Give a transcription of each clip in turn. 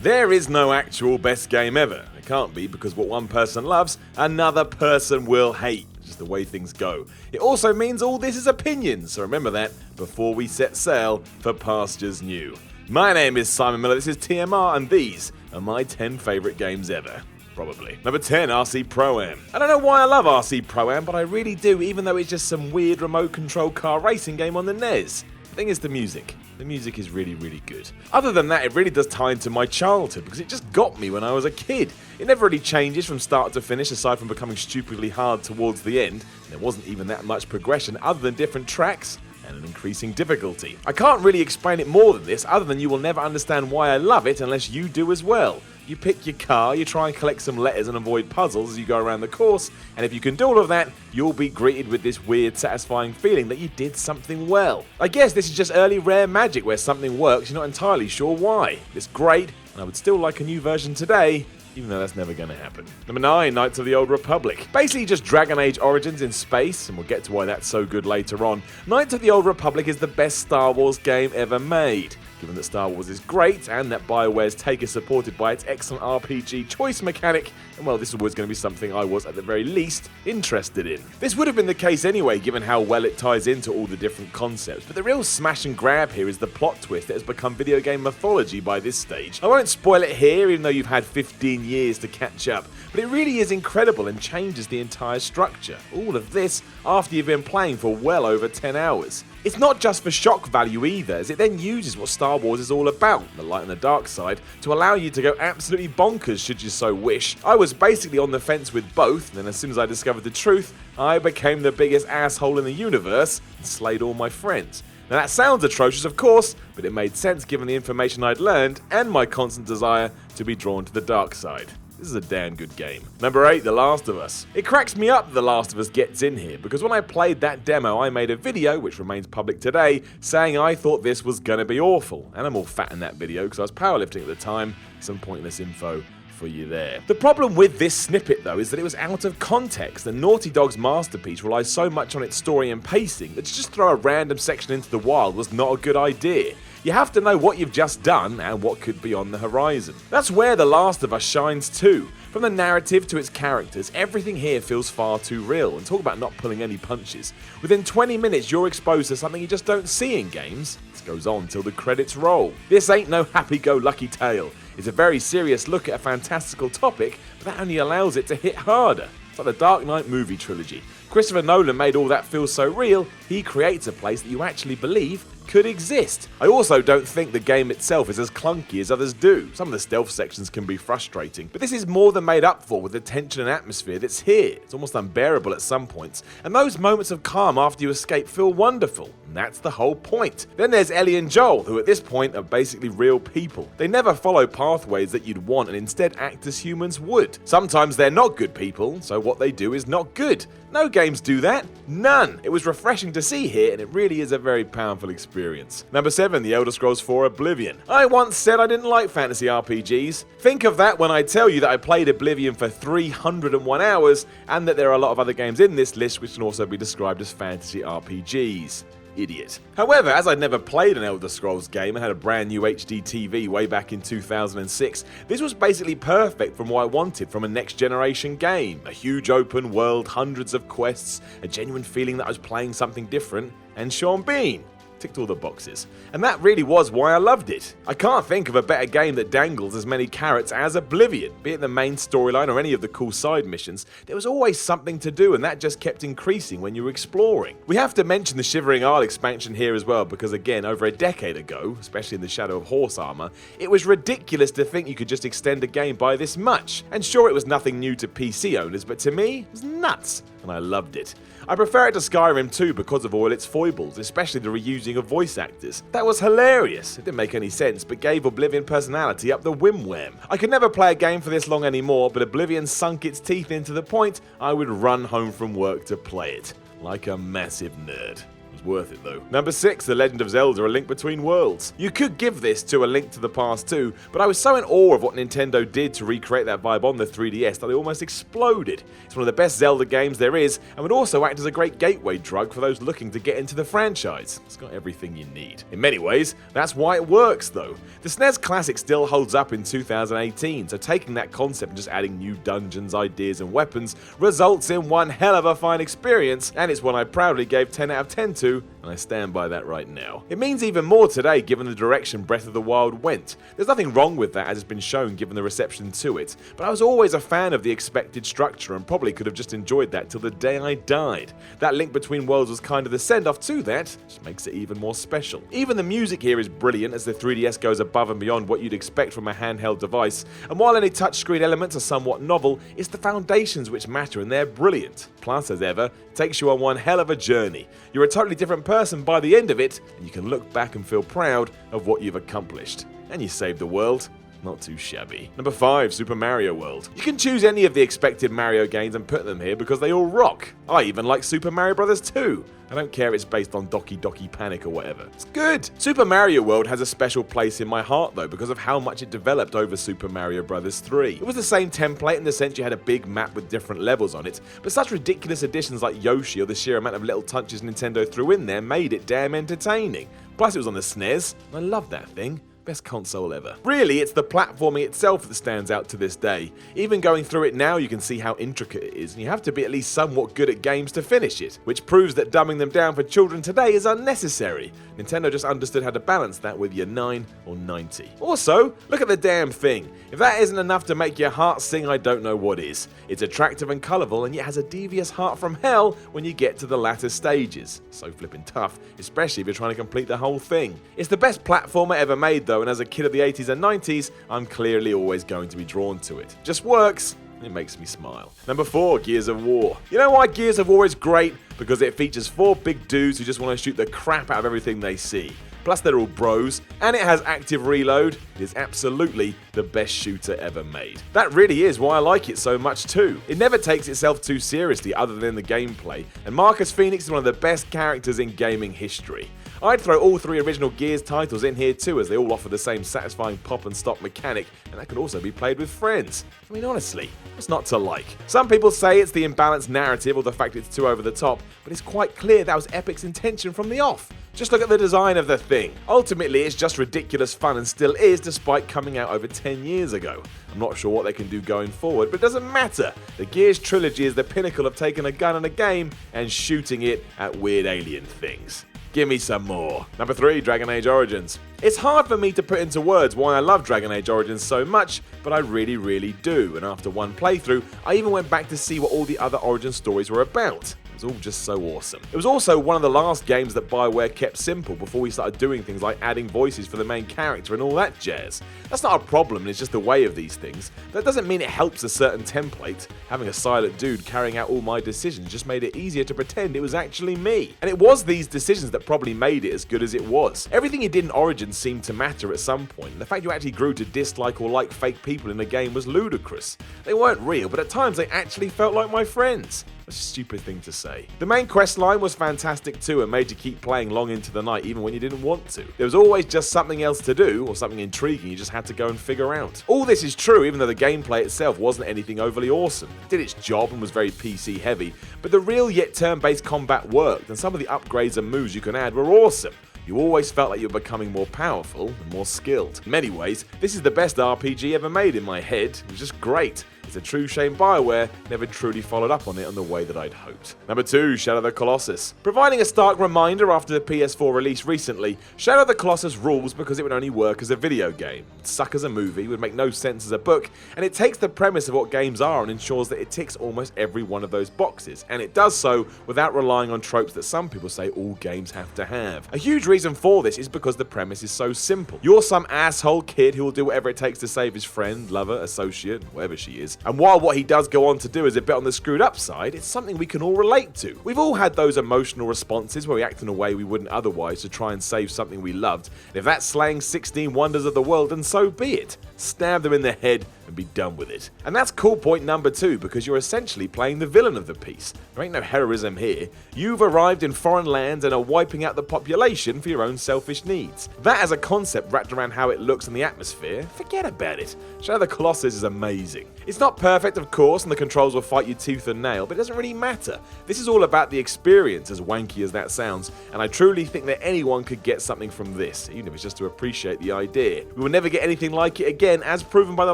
There is no actual best game ever. It can't be, because what one person loves, another person will hate. It's just the way things go. It also means all this is opinion, so remember that before we set sail for pastures new. My name is Simon Miller, this is TMR, and these are my 10 favourite games ever. Probably. Number 10, RC Pro-Am. I don't know why I love RC Pro-Am, but I really do, even though it's just some weird remote control car racing game on the NES. The thing is the music. The music is really, really good. Other than that, it really does tie into my childhood, because it just got me when I was a kid. It never really changes from start to finish, aside from becoming stupidly hard towards the end. And there wasn't even that much progression other than different tracks and an increasing difficulty. I can't really explain it more than this, other than you will never understand why I love it unless you do as well. You pick your car, you try and collect some letters and avoid puzzles as you go around the course, and if you can do all of that, you'll be greeted with this weird, satisfying feeling that you did something well. I guess this is just early rare magic where something works, you're not entirely sure why. It's great, and I would still like a new version today, even though that's never going to happen. Number 9, Knights of the Old Republic. Basically just Dragon Age Origins in space, and we'll get to why that's so good later on. Knights of the Old Republic is the best Star Wars game ever made. Given that Star Wars is great, and that BioWare's take is supported by its excellent RPG choice mechanic, and well, this was always going to be something I was, at the very least, interested in. This would have been the case anyway, given how well it ties into all the different concepts, but the real smash and grab here is the plot twist that has become video game mythology by this stage. I won't spoil it here, even though you've had 15 years to catch up, but it really is incredible and changes the entire structure. All of this after you've been playing for well over 10 hours. It's not just for shock value either, as it then uses what Star Wars is all about, the light and the dark side, to allow you to go absolutely bonkers should you so wish. I was basically on the fence with both, and then as soon as I discovered the truth, I became the biggest asshole in the universe and slayed all my friends. Now that sounds atrocious, of course, but it made sense given the information I'd learned and my constant desire to be drawn to the dark side. This is a damn good game. Number 8, The Last of Us. It cracks me up that The Last of Us gets in here, because when I played that demo, I made a video, which remains public today, saying I thought this was gonna be awful. And I'm all fat in that video because I was powerlifting at the time. Some pointless info for you there. The problem with this snippet though is that it was out of context, and Naughty Dog's masterpiece relies so much on its story and pacing that to just throw a random section into the wild was not a good idea. You have to know what you've just done and what could be on the horizon. That's where The Last of Us shines too. From the narrative to its characters, everything here feels far too real, and talk about not pulling any punches. Within 20 minutes you're exposed to something you just don't see in games. This goes on till the credits roll. This ain't no happy-go-lucky tale. It's a very serious look at a fantastical topic, but that only allows it to hit harder. It's like the Dark Knight movie trilogy. Christopher Nolan made all that feel so real, he creates a place that you actually believe could exist. I also don't think the game itself is as clunky as others do. Some of the stealth sections can be frustrating, but this is more than made up for with the tension and atmosphere that's here. It's almost unbearable at some points, and those moments of calm after you escape feel wonderful, and that's the whole point. Then there's Ellie and Joel, who at this point are basically real people. They never follow pathways that you'd want and instead act as humans would. Sometimes they're not good people, so what they do is not good. No games do that. None. It was refreshing to see here, and it really is a very powerful experience. Number 7, The Elder Scrolls 4 Oblivion. I once said I didn't like fantasy RPGs. Think of that when I tell you that I played Oblivion for 301 hours, and that there are a lot of other games in this list which can also be described as fantasy RPGs. Idiot. However, as I'd never played an Elder Scrolls game and had a brand new HD TV way back in 2006, this was basically perfect from what I wanted from a next generation game. A huge open world, hundreds of quests, a genuine feeling that I was playing something different, and Sean Bean. Ticked all the boxes. And that really was why I loved it. I can't think of a better game that dangles as many carrots as Oblivion. Be it the main storyline or any of the cool side missions, there was always something to do, and that just kept increasing when you were exploring. We have to mention the Shivering Isle expansion here as well, because again, over a decade ago, especially in the shadow of Horse Armor, it was ridiculous to think you could just extend a game by this much. And sure, it was nothing new to PC owners, but to me, it was nuts, and I loved it. I prefer it to Skyrim too because of all its foibles, especially the reusing of voice actors. That was hilarious. It didn't make any sense, but gave Oblivion personality up the wim-wham. I could never play a game for this long anymore, but Oblivion sunk its teeth into the point I would run home from work to play it. Like a massive nerd. was worth it though. Number 6, The Legend of Zelda: A Link Between Worlds. You could give this to A Link to the Past too, but I was so in awe of what Nintendo did to recreate that vibe on the 3DS that I almost exploded. It's one of the best Zelda games there is, and would also act as a great gateway drug for those looking to get into the franchise. It's got everything you need. In many ways, that's why it works though. The SNES Classic still holds up in 2018, so taking that concept and just adding new dungeons, ideas and weapons results in one hell of a fine experience, and it's one I proudly gave 10 out of 10 to, and I stand by that right now. It means even more today given the direction Breath of the Wild went. There's nothing wrong with that as it's been shown given the reception to it, but I was always a fan of the expected structure and probably could have just enjoyed that till the day I died. That Link Between Worlds was kind of the send-off to that, just makes it even more special. Even the music here is brilliant as the 3DS goes above and beyond what you'd expect from a handheld device, and while any touchscreen elements are somewhat novel, it's the foundations which matter and they're brilliant. Plus, as ever, it takes you on one hell of a journey. You're a totally different person by the end of it, and you can look back and feel proud of what you've accomplished. And you saved the world. Not too shabby. Number 5, Super Mario World. You can choose any of the expected Mario games and put them here because they all rock. I even like Super Mario Bros. 2. I don't care if it's based on Doki Doki Panic or whatever. It's good. Super Mario World has a special place in my heart though because of how much it developed over Super Mario Bros. 3. It was the same template in the sense you had a big map with different levels on it, but such ridiculous additions like Yoshi or the sheer amount of little touches Nintendo threw in there made it damn entertaining. Plus it was on the SNES. I love that thing. Best console ever. Really, it's the platforming itself that stands out to this day. Even going through it now, you can see how intricate it is, and you have to be at least somewhat good at games to finish it, which proves that dumbing them down for children today is unnecessary. Nintendo just understood how to balance that with your 9 or 90. Also, look at the damn thing. If that isn't enough to make your heart sing, I don't know what is. It's attractive and colourful, and yet has a devious heart from hell when you get to the latter stages. So flippin' tough, especially if you're trying to complete the whole thing. It's the best platformer ever made though, and as a kid of the 80s and 90s, I'm clearly always going to be drawn to it. Just works. It makes me smile. Number 4, Gears of War. You know why Gears of War is great? Because it features 4 big dudes who just want to shoot the crap out of everything they see. Plus they're all bros, and it has active reload. It is absolutely the best shooter ever made. That really is why I like it so much too. It never takes itself too seriously other than the gameplay, and Marcus Phoenix is one of the best characters in gaming history. I'd throw all 3 original Gears titles in here too, as they all offer the same satisfying pop and stop mechanic, and that could also be played with friends. I mean honestly, what's not to like? Some people say it's the imbalanced narrative or the fact it's too over the top, but it's quite clear that was Epic's intention from the off. Just look at the design of the thing. Ultimately, it's just ridiculous fun and still is despite coming out over 10 years ago. I'm not sure what they can do going forward, but it doesn't matter. The Gears trilogy is the pinnacle of taking a gun in a game and shooting it at weird alien things. Give me some more. Number 3, Dragon Age Origins. It's hard for me to put into words why I love Dragon Age Origins so much, but I really do, and after one playthrough, I even went back to see what all the other Origin stories were about. It was all just so awesome. It was also one of the last games that BioWare kept simple before we started doing things like adding voices for the main character and all that jazz. That's not a problem, it's just the way of these things. That doesn't mean it helps a certain template. Having a silent dude carrying out all my decisions just made it easier to pretend it was actually me. And it was these decisions that probably made it as good as it was. Everything you did in Origins seemed to matter at some point, and the fact you actually grew to dislike or like fake people in the game was ludicrous. They weren't real, but at times they actually felt like my friends. That's a stupid thing to say. The main quest line was fantastic too and made you keep playing long into the night even when you didn't want to. There was always just something else to do or something intriguing you just had to go and figure out. All this is true even though the gameplay itself wasn't anything overly awesome. It did its job and was very PC heavy, but the real yet turn-based combat worked and some of the upgrades and moves you can add were awesome. You always felt like you were becoming more powerful and more skilled. In many ways, this is the best RPG ever made in my head. It was just great. It's a true shame BioWare never truly followed up on it in the way that I'd hoped. Number 2, Shadow of the Colossus. Providing a stark reminder after the PS4 release recently, Shadow of the Colossus rules because it would only work as a video game. It'd suck as a movie, would make no sense as a book, and it takes the premise of what games are and ensures that it ticks almost every one of those boxes, and it does so without relying on tropes that some people say all games have to have. A huge reason for this is because the premise is so simple. You're some asshole kid who will do whatever it takes to save his friend, lover, associate, whatever she is, And while what he does go on to do is a bit on the screwed up side, it's something we can all relate to. We've all had those emotional responses where we act in a way we wouldn't otherwise to try and save something we loved. And if that's slaying 16 wonders of the world, then so be it. Stab them in the head and be done with it. And that's cool point number 2, because you're essentially playing the villain of the piece. There ain't no heroism here. You've arrived in foreign lands and are wiping out the population for your own selfish needs. That as a concept wrapped around how it looks in the atmosphere, forget about it. Shadow of the Colossus is amazing. It's not perfect, of course, and the controls will fight you tooth and nail, but it doesn't really matter. This is all about the experience, as wanky as that sounds, and I truly think that anyone could get something from this, even if it's just to appreciate the idea. We will never get anything like it again, as proven by The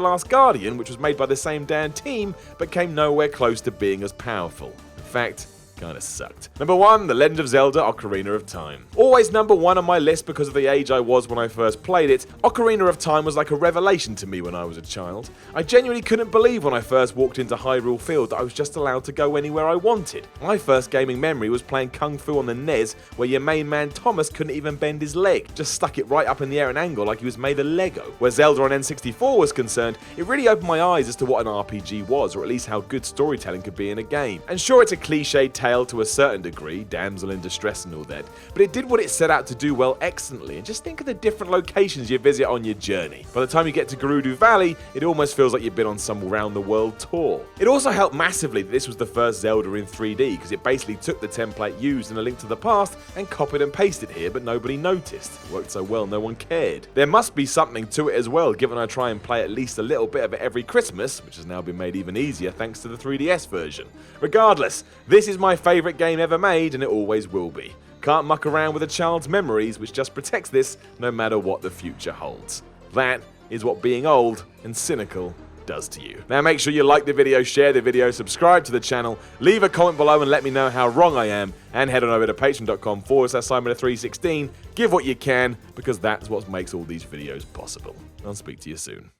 Last Guardian, which was made by the same damn team, but came nowhere close to being as powerful. In fact, kinda sucked. Number 1, The Legend of Zelda: Ocarina of Time. Always number 1 on my list because of the age I was when I first played it, Ocarina of Time was like a revelation to me when I was a child. I genuinely couldn't believe when I first walked into Hyrule Field that I was just allowed to go anywhere I wanted. My first gaming memory was playing Kung Fu on the NES, where your main man Thomas couldn't even bend his leg, just stuck it right up in the air at an angle like he was made of Lego. Where Zelda on N64 was concerned, it really opened my eyes as to what an RPG was, or at least how good storytelling could be in a game. And sure, it's a cliched tale to a certain degree, damsel in distress and all that, but it did what it set out to do well excellently, and just think of the different locations you visit on your journey. By the time you get to Gerudo Valley, it almost feels like you've been on some round the world tour. It also helped massively that this was the first Zelda in 3D, because it basically took the template used in A Link to the Past and copied and pasted here, but nobody noticed. It worked so well no one cared. There must be something to it as well, given I try and play at least a little bit of it every Christmas, which has now been made even easier thanks to the 3DS version. Regardless, this is my favourite game ever made, and it always will be. Can't muck around with a child's memories, which just protects this no matter what the future holds. That is what being old and cynical does to you. Now make sure you like the video, share the video, subscribe to the channel, leave a comment below and let me know how wrong I am, and head on over to patreon.com/Simon316. Give what you can, because that's what makes all these videos possible. I'll speak to you soon.